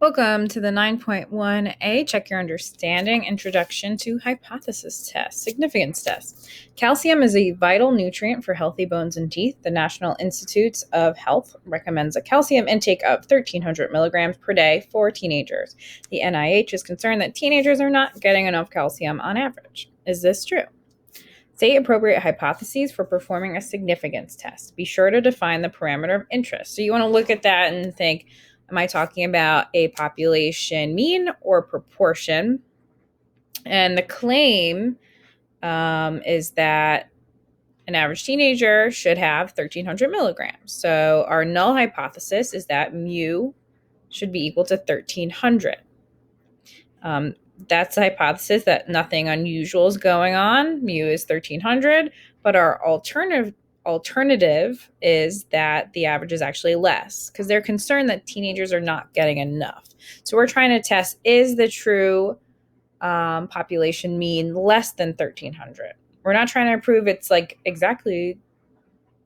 Welcome to the 9.1a Check Your Understanding Introduction to Hypothesis Test, Significance Test. Calcium is a vital nutrient for healthy bones and teeth. The National Institutes of Health recommends a calcium intake of 1,300 milligrams per day for teenagers. The NIH is concerned that teenagers are not getting enough calcium on average. Is this true? State appropriate hypotheses for performing a significance test. Be sure to define the parameter of interest. So you want to look at that and think, am I talking about a population mean or proportion? And the claim is that an average teenager should have 1,300 milligrams. So our null hypothesis is that mu should be equal to 1,300. That's the hypothesis that nothing unusual is going on. Mu is 1,300, but our alternative is that the average is actually less because they're concerned that teenagers are not getting enough. So we're trying to test, is the true population mean less than 1,300? We're not trying to prove it's like exactly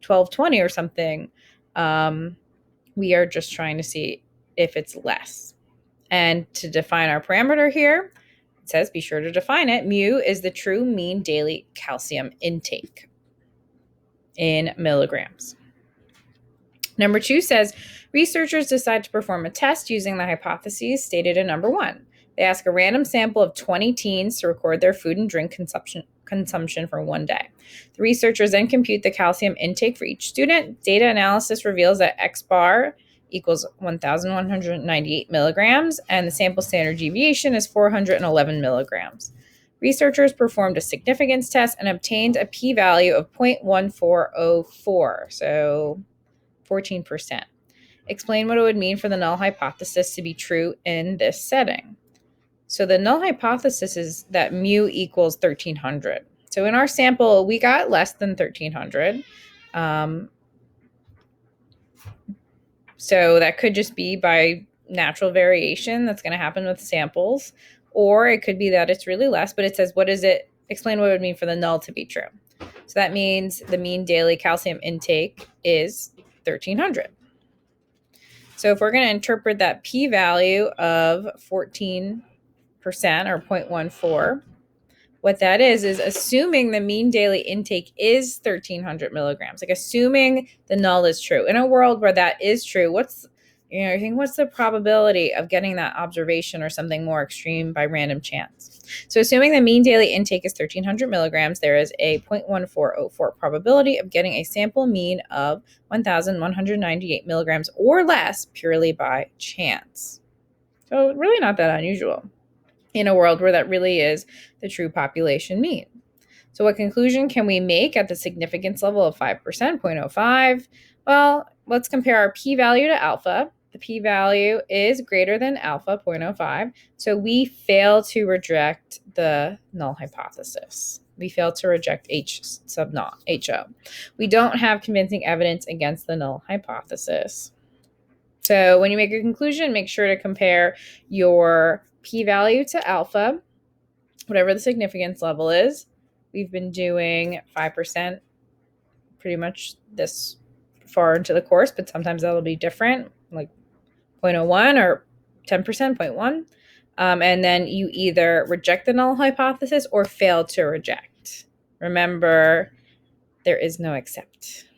1,220 or something. We are just trying to see if it's less. And to define our parameter here, it says be sure to define it. Mu is the true mean daily calcium intake in milligrams. Number 2 says researchers decide to perform a test using the hypotheses stated in number 1. They ask a random sample of 20 teens to record their food and drink consumption for one day. The researchers then compute the calcium intake for each student. Data analysis reveals that X bar equals 1,198 milligrams, and the sample standard deviation is 411 milligrams. Researchers performed a significance test and obtained a p-value of 0.1404, so 14%. Explain what it would mean for the null hypothesis to be true in this setting. So the null hypothesis is that mu equals 1,300. So in our sample, we got less than 1,300. So that could just be by natural variation that's going to happen with samples, or it could be that it's really less, but it says, explain what it would mean for the null to be true. So that means the mean daily calcium intake is 1,300. So if we're going to interpret that p-value of 14% or 0.14, what that is assuming the mean daily intake is 1,300 milligrams, like assuming the null is true. In a world where that is true, what's the probability of getting that observation or something more extreme by random chance? So assuming the mean daily intake is 1,300 milligrams, there is a 0.1404 probability of getting a sample mean of 1,198 milligrams or less purely by chance. So really not that unusual in a world where that really is the true population mean. So what conclusion can we make at the significance level of 5%, 0.05? Well, let's compare our p-value to alpha. The p-value is greater than alpha, 0.05. So we fail to reject the null hypothesis. We fail to reject H sub naught, HO. We don't have convincing evidence against the null hypothesis. So when you make a conclusion, make sure to compare your p-value to alpha, whatever the significance level is. We've been doing 5% pretty much this far into the course, but sometimes that'll be different, like 0.01 or 10%, 0.1. And then you either reject the null hypothesis or fail to reject. Remember, there is no accept.